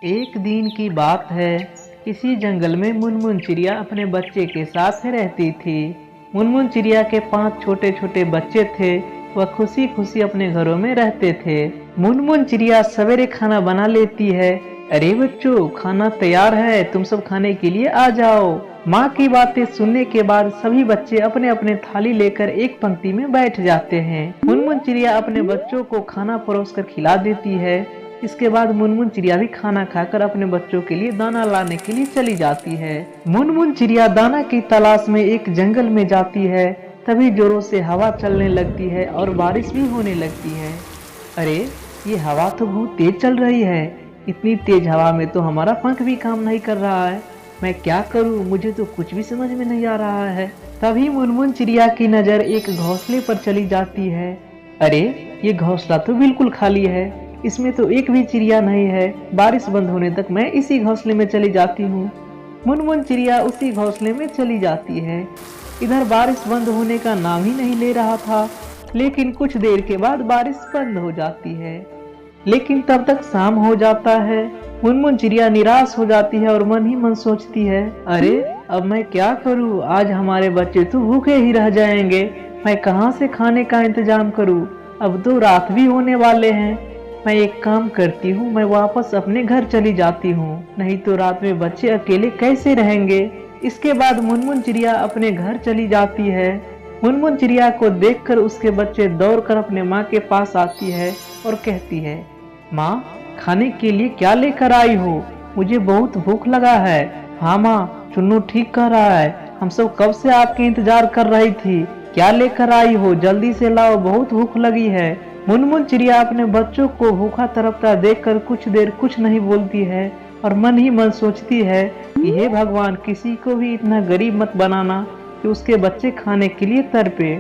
एक दिन की बात है। किसी जंगल में मुनमुन चिड़िया अपने बच्चे के साथ रहती थी। मुनमुन चिड़िया के 5 छोटे छोटे बच्चे थे। वह खुशी खुशी अपने घरों में रहते थे। मुनमुन चिड़िया सवेरे खाना बना लेती है। अरे बच्चों, खाना तैयार है, तुम सब खाने के लिए आ जाओ। माँ की बातें सुनने के बाद सभी बच्चे अपने अपने थाली लेकर एक पंक्ति में बैठ जाते हैं। मुनमुन चिड़िया अपने बच्चों को खाना परोस कर खिला देती है। इसके बाद मुनमुन चिड़िया भी खाना खाकर अपने बच्चों के लिए दाना लाने के लिए चली जाती है। मुनमुन चिड़िया दाना की तलाश में एक जंगल में जाती है। तभी जोरों से हवा चलने लगती है और बारिश भी होने लगती है। अरे, ये हवा तो बहुत तेज चल रही है। इतनी तेज हवा में तो हमारा पंख भी काम नहीं कर रहा है। मैं क्या करूं? मुझे तो कुछ भी समझ में नहीं आ रहा है। तभी मुनमुन चिड़िया की नजर एक घोंसले पर चली जाती है। अरे, ये घोंसला तो बिल्कुल खाली है। इसमें तो एक भी चिड़िया नहीं है। बारिश बंद होने तक मैं इसी घोंसले में चली जाती हूँ। मुनमुन चिड़िया उसी घोंसले में चली जाती है। इधर बारिश बंद होने का नाम ही नहीं ले रहा था। लेकिन कुछ देर के बाद बारिश बंद हो जाती है। लेकिन तब तक शाम हो जाता है। मुनमुन चिड़िया निराश हो जाती है और मन ही मन सोचती है, अरे अब मैं क्या करूँ? आज हमारे बच्चे तो भूखे ही रह जाएंगे। मैं कहाँ से खाने का इंतजाम करूँ? अब तो रात भी होने वाले हैं। मैं एक काम करती हूँ, मैं वापस अपने घर चली जाती हूँ, नहीं तो रात में बच्चे अकेले कैसे रहेंगे। इसके बाद मुनमुन चिड़िया अपने घर चली जाती है। मुनमुन चिड़िया को देखकर उसके बच्चे दौड़कर अपने माँ के पास आती है और कहती है, माँ, खाने के लिए क्या लेकर आई हो? मुझे बहुत भूख लगा है। हाँ माँ, चुन्नू ठीक कह रहा है। हम सब कब से आपके इंतजार कर रही थी। क्या लेकर आई हो? जल्दी से लाओ, बहुत भूख लगी है। मुनमुन चिड़िया अपने बच्चों को भूखा तड़पता देखकर कुछ देर कुछ नहीं बोलती है और मन ही मन सोचती है कि हे भगवान, किसी को भी इतना गरीब मत बनाना कि उसके बच्चे खाने के लिए तड़पे।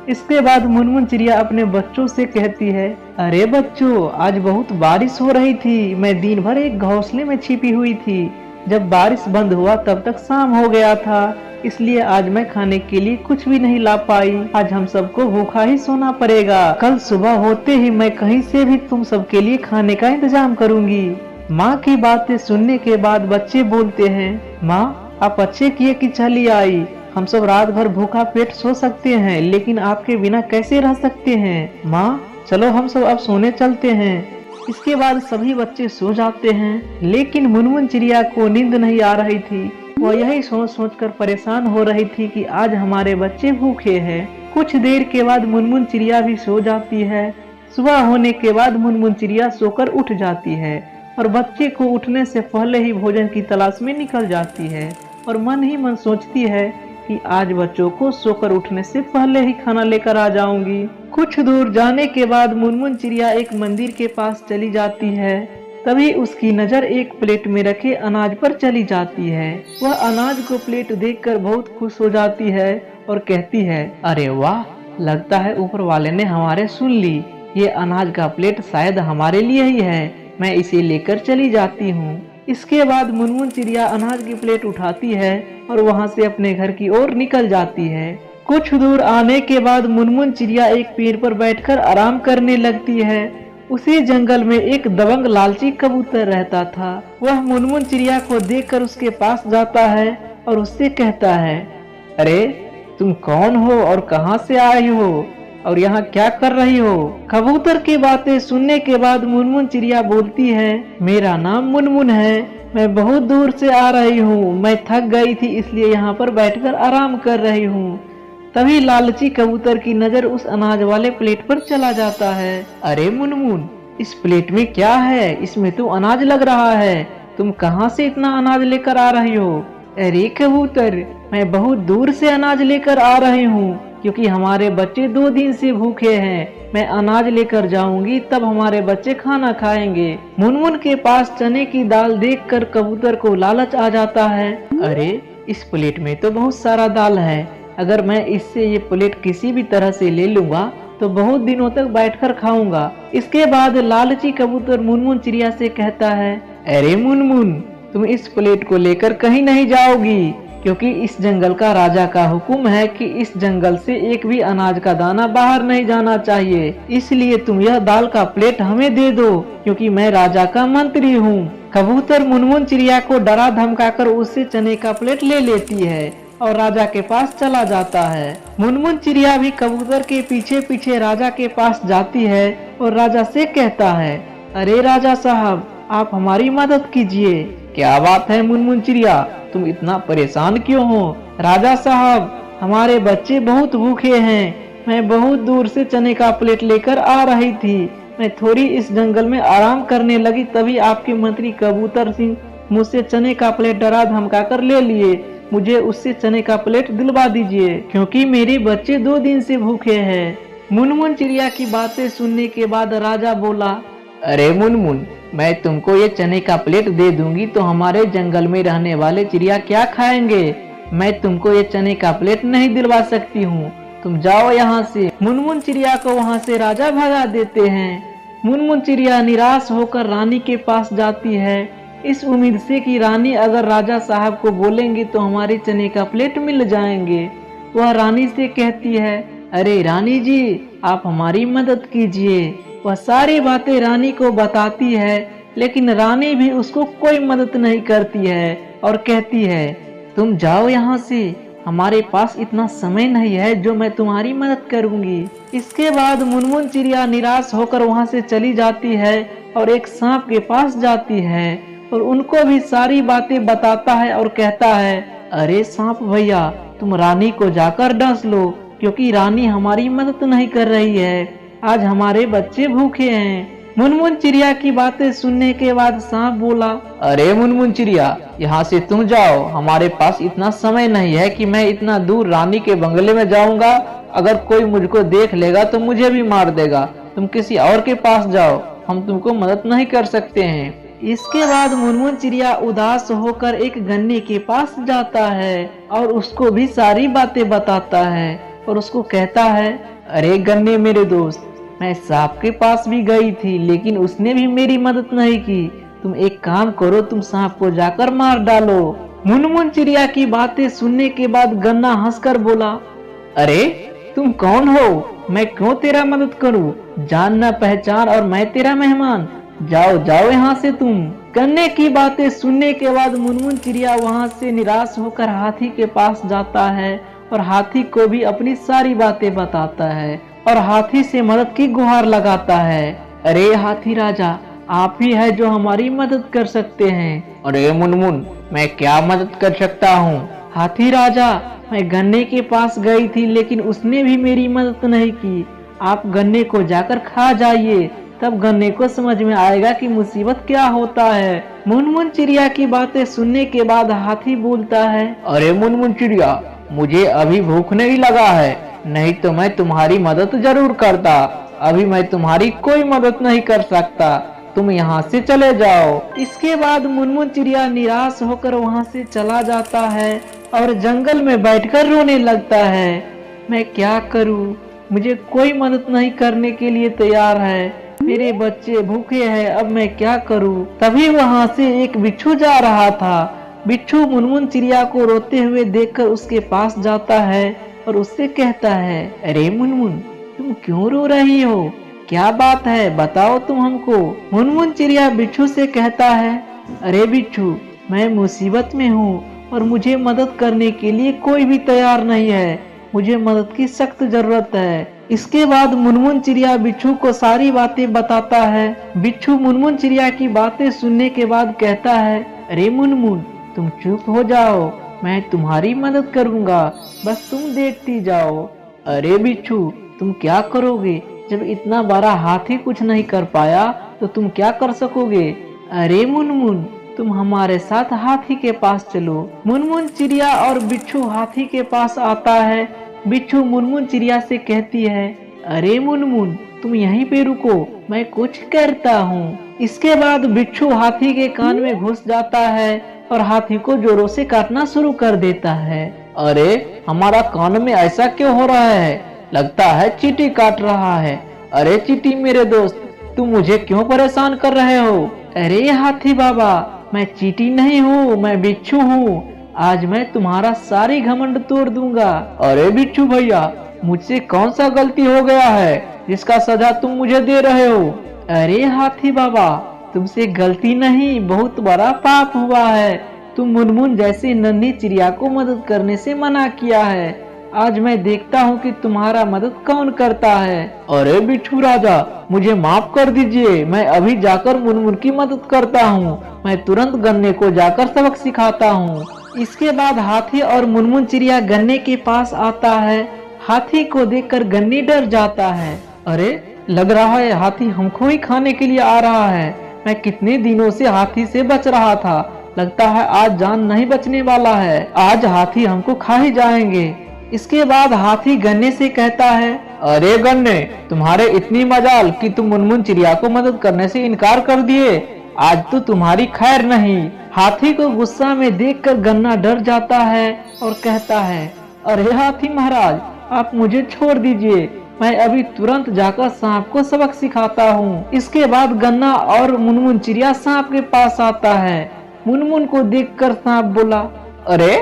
इसके बाद मुनमुन चिड़िया अपने बच्चों से कहती है, अरे बच्चों, आज बहुत बारिश हो रही थी। मैं दिन भर एक घोंसले में छिपी हुई थी। जब बारिश बंद हुआ तब तक शाम हो गया था, इसलिए आज मैं खाने के लिए कुछ भी नहीं ला पाई। आज हम सबको भूखा ही सोना पड़ेगा। कल सुबह होते ही मैं कहीं से भी तुम सबके लिए खाने का इंतजाम करूंगी। माँ की बातें सुनने के बाद बच्चे बोलते हैं, माँ, आप अच्छे किए कि चली आई। हम सब रात भर भूखा पेट सो सकते हैं, लेकिन आपके बिना कैसे रह सकते हैं। माँ, चलो हम सब अब सोने चलते हैं। इसके बाद सभी बच्चे सो जाते हैं। लेकिन मुनमुन चिड़िया को नींद नहीं आ रही थी। वह यही सोच सोच कर परेशान हो रही थी कि आज हमारे बच्चे भूखे हैं। कुछ देर के बाद मुनमुन चिड़िया भी सो जाती है। सुबह होने के बाद मुनमुन चिड़िया सोकर उठ जाती है और बच्चे को उठने से पहले ही भोजन की तलाश में निकल जाती है और मन ही मन सोचती है कि आज बच्चों को सोकर उठने से पहले ही खाना लेकर आ जाऊंगी। कुछ दूर जाने के बाद मुनमुन चिड़िया एक मंदिर के पास चली जाती है। तभी उसकी नजर एक प्लेट में रखे अनाज पर चली जाती है। वह अनाज को प्लेट देखकर बहुत खुश हो जाती है और कहती है, अरे वाह, लगता है ऊपर वाले ने हमारे सुन ली। ये अनाज का प्लेट शायद हमारे लिए ही है। मैं इसे लेकर चली जाती हूँ। इसके बाद मुनमुन चिड़िया अनाज की प्लेट उठाती है और वहाँ से अपने घर की ओर निकल जाती है। कुछ दूर आने के बाद मुनमुन चिड़िया एक पेड़ पर बैठकर आराम करने लगती है। उसी जंगल में एक दबंग लालची कबूतर रहता था। वह मुनमुन चिड़िया को देखकर उसके पास जाता है और उससे कहता है, अरे तुम कौन हो और कहाँ से आई हो और यहाँ क्या कर रही हो? कबूतर की बातें सुनने के बाद मुनमुन चिड़िया बोलती है, मेरा नाम मुनमुन है। मैं बहुत दूर से आ रही हूँ। मैं थक गई थी, इसलिए यहाँ पर बैठकर आराम कर रही हूँ। तभी लालची कबूतर की नजर उस अनाज वाले प्लेट पर चला जाता है। अरे मुनमुन, इस प्लेट में क्या है? इसमें तो अनाज लग रहा है। तुम कहाँ से इतना अनाज लेकर आ रही हो? अरे कबूतर, मैं बहुत दूर से अनाज लेकर आ रही हूँ, क्योंकि हमारे बच्चे 2 दिन से भूखे हैं। मैं अनाज लेकर जाऊंगी, तब हमारे बच्चे खाना खाएंगे। मुनमुन के पास चने की दाल देखकर कबूतर को लालच आ जाता है। अरे, इस प्लेट में तो बहुत सारा दाल है। अगर मैं इससे ये प्लेट किसी भी तरह से ले लूंगा तो बहुत दिनों तक बैठकर खाऊंगा। इसके बाद लालची कबूतर मुनमुन चिड़िया से कहता है, अरे मुनमुन, तुम इस प्लेट को लेकर कहीं नहीं जाओगी। क्योंकि इस जंगल का राजा का हुक्म है कि इस जंगल से एक भी अनाज का दाना बाहर नहीं जाना चाहिए। इसलिए तुम यह दाल का प्लेट हमें दे दो, क्योंकि मैं राजा का मंत्री हूँ। कबूतर मुनमुन चिड़िया को डरा धमकाकर उससे चने का प्लेट ले लेती है और राजा के पास चला जाता है। मुनमुन चिड़िया भी कबूतर के पीछे पीछे राजा के पास जाती है और राजा से कहता है, अरे राजा साहब, आप हमारी मदद कीजिए। क्या बात है मुनमुन चिड़िया, तुम इतना परेशान क्यों हो? राजा साहब, हमारे बच्चे बहुत भूखे हैं। मैं बहुत दूर से चने का प्लेट लेकर आ रही थी। मैं थोड़ी इस जंगल में आराम करने लगी, तभी आपके मंत्री कबूतर सिंह मुझसे चने का प्लेट डरा धमका कर ले लिए। मुझे उससे चने का प्लेट दिलवा दीजिए, क्योंकि मेरे बच्चे 2 दिन से भूखे हैं। मुनमुन चिड़िया की बातें सुनने के बाद राजा बोला, अरे मुनमुन, मैं तुमको ये चने का प्लेट दे दूंगी तो हमारे जंगल में रहने वाले चिड़िया क्या खाएंगे? मैं तुमको ये चने का प्लेट नहीं दिलवा सकती हूँ, तुम जाओ यहाँ से। मुनमुन चिड़िया को वहाँ से राजा भगा देते हैं। मुनमुन चिड़िया निराश होकर रानी के पास जाती है, इस उम्मीद से कि रानी अगर राजा साहब को बोलेंगे तो हमारे चने का प्लेट मिल जाएंगे। वह रानी से कहती है, अरे रानी जी, आप हमारी मदद कीजिए। वह सारी बातें रानी को बताती है, लेकिन रानी भी उसको कोई मदद नहीं करती है और कहती है, तुम जाओ यहाँ से, हमारे पास इतना समय नहीं है जो मैं तुम्हारी मदद करूंगी। इसके बाद मुनमुन चिड़िया निराश होकर वहाँ से चली जाती है और एक सांप के पास जाती है और उनको भी सारी बातें बताता है और कहता है, अरे सांप भैया, तुम रानी को जाकर डस लो, क्योंकि रानी हमारी मदद नहीं कर रही है। आज हमारे बच्चे भूखे हैं। मुनमुन चिड़िया की बातें सुनने के बाद सांप बोला, अरे मुनमुन चिड़िया, यहाँ से तुम जाओ, हमारे पास इतना समय नहीं है कि मैं इतना दूर रानी के बंगले में जाऊंगा। अगर कोई मुझको देख लेगा तो मुझे भी मार देगा। तुम किसी और के पास जाओ, हम तुमको मदद नहीं कर सकते हैं। इसके बाद मुनमुन चिड़िया उदास होकर एक गन्ने के पास जाता है और उसको भी सारी बातें बताता है और उसको कहता है, अरे गन्ने मेरे दोस्त, मैं सांप के पास भी गई थी, लेकिन उसने भी मेरी मदद नहीं की। तुम एक काम करो, तुम सांप को जाकर मार डालो। मुनमुन चिड़िया की बातें सुनने के बाद गन्ना हंसकर बोला, अरे तुम कौन हो? मैं क्यों तेरा मदद करूं? जान न पहचान और मैं तेरा मेहमान, जाओ जाओ यहाँ से तुम। गन्ने की बातें सुनने के बाद मुनमुन चिड़िया वहाँ से निराश होकर हाथी के पास जाता है और हाथी को भी अपनी सारी बातें बताता है और हाथी से मदद की गुहार लगाता है। अरे हाथी राजा, आप ही है जो हमारी मदद कर सकते हैं। अरे मुनमुन, मैं क्या मदद कर सकता हूँ? हाथी राजा, मैं गन्ने के पास गई थी, लेकिन उसने भी मेरी मदद नहीं की। आप गन्ने को जाकर खा जाइए, तब गन्ने को समझ में आएगा कि मुसीबत क्या होता है। मुनमुन चिड़िया की बातें सुनने के बाद हाथी बोलता है, अरे मुनमुन चिड़िया, मुझे अभी भूख नहीं लगा है, नहीं तो मैं तुम्हारी मदद जरूर करता। अभी मैं तुम्हारी कोई मदद नहीं कर सकता, तुम यहाँ से चले जाओ। इसके बाद मुनमुन चिड़िया निराश होकर वहाँ से चला जाता है और जंगल में बैठकर रोने लगता है। मैं क्या करूँ, मुझे कोई मदद नहीं करने के लिए तैयार है, मेरे बच्चे भूखे हैं, अब मैं क्या करूँ। तभी वहाँ से एक बिच्छू जा रहा था। बिच्छू मुनमुन चिड़िया को रोते हुए देखकर उसके पास जाता है और उससे कहता है, अरे मुनमुन, तुम क्यों रो रही हो? क्या बात है, बताओ तुम हमको। मुनमुन चिड़िया बिच्छू से कहता है, अरे बिच्छू, मैं मुसीबत में हूँ और मुझे मदद करने के लिए कोई भी तैयार नहीं है, मुझे मदद की सख्त जरूरत है। इसके बाद मुनमुन चिड़िया बिच्छू को सारी बातें बताता है। बिच्छू मुनमुन चिड़िया की बातें सुनने के बाद कहता है, अरे मुनमुन, तुम चुप हो जाओ, मैं तुम्हारी मदद करूंगा, बस तुम देखती जाओ। अरे बिच्छू, तुम क्या करोगे? जब इतना बड़ा हाथी कुछ नहीं कर पाया तो तुम क्या कर सकोगे? अरे मुनमुन, तुम हमारे साथ हाथी के पास चलो। मुनमुन चिड़िया और बिच्छू हाथी के पास आता है। बिच्छू मुनमुन चिड़िया से कहती है, अरे मुनमुन, तुम यहीं पे रुको, मैं कुछ करता हूँ। इसके बाद बिच्छू हाथी के कान में घुस जाता है और हाथी को जोरों से काटना शुरू कर देता है। अरे हमारा कान में ऐसा क्यों हो रहा है? लगता है चींटी काट रहा है। अरे चींटी मेरे दोस्त, तुम मुझे क्यों परेशान कर रहे हो? अरे हाथी बाबा, मैं चींटी नहीं हूँ, मैं बिच्छू हूँ। आज मैं तुम्हारा सारी घमंड तोड़ दूंगा। अरे बिच्छू भैया, मुझसे कौन सा गलती हो गया है जिसका सजा तुम मुझे दे रहे हो? अरे हाथी बाबा, तुमसे गलती नहीं, बहुत बड़ा पाप हुआ है। तुम मुनमुन जैसी नन्ही चिड़िया को मदद करने से मना किया है। आज मैं देखता हूँ कि तुम्हारा मदद कौन करता है। अरे बिच्छू राजा, मुझे माफ कर दीजिए, मैं अभी जाकर मुनमुन की मदद करता हूँ। मैं तुरंत गन्ने को जाकर सबक सिखाता हूँ। इसके बाद हाथी और मुनमुन चिड़िया गन्ने के पास आता है। हाथी को देखकर गन्ने डर जाता है। अरे, लग रहा है हाथी हमको ही खाने के लिए आ रहा है। मैं कितने दिनों से हाथी से बच रहा था, लगता है आज जान नहीं बचने वाला है। आज हाथी हमको खा ही जाएंगे। इसके बाद हाथी गन्ने से कहता है, अरे गन्ने, तुम्हारे इतनी मजाल कि तुम मुनमुन चिड़िया को मदद करने से इनकार कर दिए। आज तो तुम्हारी खैर नहीं। हाथी को गुस्सा में देखकर गन्ना डर जाता है और कहता है, अरे हाथी महाराज, आप मुझे छोड़ दीजिए, मैं अभी तुरंत जाकर सांप को सबक सिखाता हूँ। इसके बाद गन्ना और मुनमुन चिड़िया सांप के पास आता है। मुनमुन को देखकर सांप बोला, अरे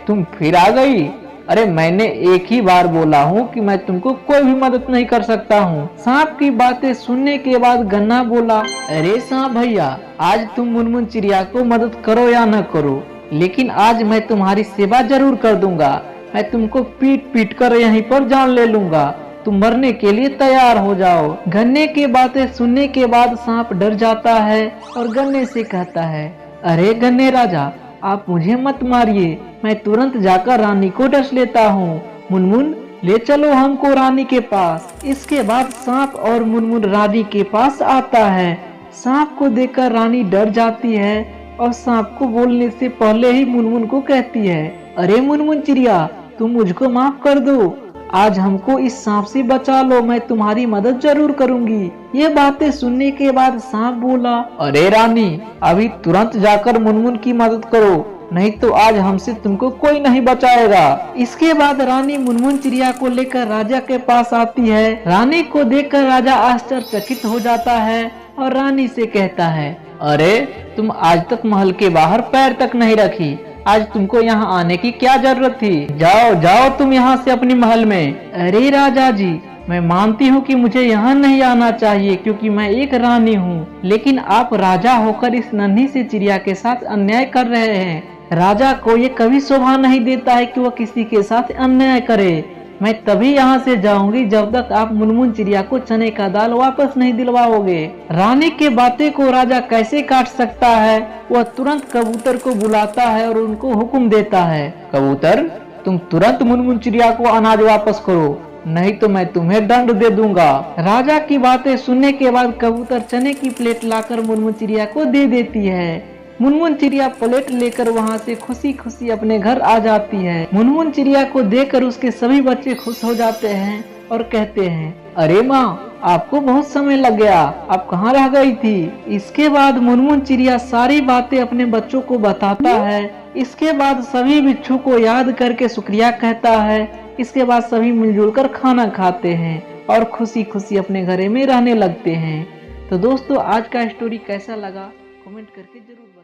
तुम फिर आ गई। अरे मैंने एक ही बार बोला हूँ कि मैं तुमको कोई भी मदद नहीं कर सकता हूँ। सांप की बातें सुनने के बाद गन्ना बोला, अरे सांप भैया, आज तुम मुनमुन चिड़िया को मदद करो या न करो, लेकिन आज मैं तुम्हारी सेवा जरूर कर दूंगा। मैं तुमको पीट पीट कर यहीं पर जान ले लूंगा। तुम मरने के लिए तैयार हो जाओ। गन्ने की बातें सुनने के बाद सांप डर जाता है और गन्ने से कहता है, अरे गन्ने राजा, आप मुझे मत मारिए, मैं तुरंत जाकर रानी को डस लेता हूँ। मुनमुन, ले चलो हमको रानी के पास। इसके बाद सांप और मुनमुन रानी के पास आता है। सांप को देखकर रानी डर जाती है और सांप को बोलने से पहले ही मुनमुन को कहती है, अरे मुनमुन चिड़िया, तुम मुझको माफ कर दो। आज हमको इस सांप से बचा लो, मैं तुम्हारी मदद जरूर करूंगी। ये बातें सुनने के बाद सांप बोला, अरे रानी, अभी तुरंत जाकर मुनमुन की मदद करो, नहीं तो आज हमसे तुमको कोई नहीं बचाएगा। इसके बाद रानी मुनमुन चिड़िया को लेकर राजा के पास आती है। रानी को देखकर राजा आश्चर्यचकित हो जाता है और रानी से कहता है, अरे तुम आज तक महल के बाहर पैर तक नहीं रखी, आज तुमको यहाँ आने की क्या जरूरत थी? जाओ जाओ तुम यहाँ से अपनी महल में। अरे राजा जी, मैं मानती हूँ कि मुझे यहाँ नहीं आना चाहिए क्योंकि मैं एक रानी हूँ, लेकिन आप राजा होकर इस नन्ही सी चिड़िया के साथ अन्याय कर रहे हैं। राजा को ये कभी शोभा नहीं देता है कि वह किसी के साथ अन्याय करे। मैं तभी यहाँ से जाऊंगी जब तक आप मुनमुन चिड़िया को चने का दाल वापस नहीं दिलवाओगे। रानी के बातें को राजा कैसे काट सकता है? वह तुरंत कबूतर को बुलाता है और उनको हुक्म देता है, कबूतर, तुम तुरंत मुनमुन चिड़िया को अनाज वापस करो, नहीं तो मैं तुम्हें दंड दे दूंगा। राजा की बातें सुनने के बाद कबूतर चने की प्लेट लाकर मुनमुन चिड़िया को दे देती है। मुनमुन चिड़िया प्लेट लेकर वहाँ से खुशी खुशी अपने घर आ जाती है। मुनमुन चिड़िया को देखकर उसके सभी बच्चे खुश हो जाते हैं और कहते हैं, अरे माँ, आपको बहुत समय लग गया, आप कहाँ रह गई थी? इसके बाद मुनमुन चिड़िया सारी बातें अपने बच्चों को बताता है। इसके बाद सभी बिच्छू को याद करके शुक्रिया कहता है। इसके बाद सभी मिलजुल कर खाना खाते हैं और खुशी खुशी अपने घरे में रहने लगते हैं। तो दोस्तों, आज का स्टोरी कैसा लगा कमेंट करके जरूर बताएं।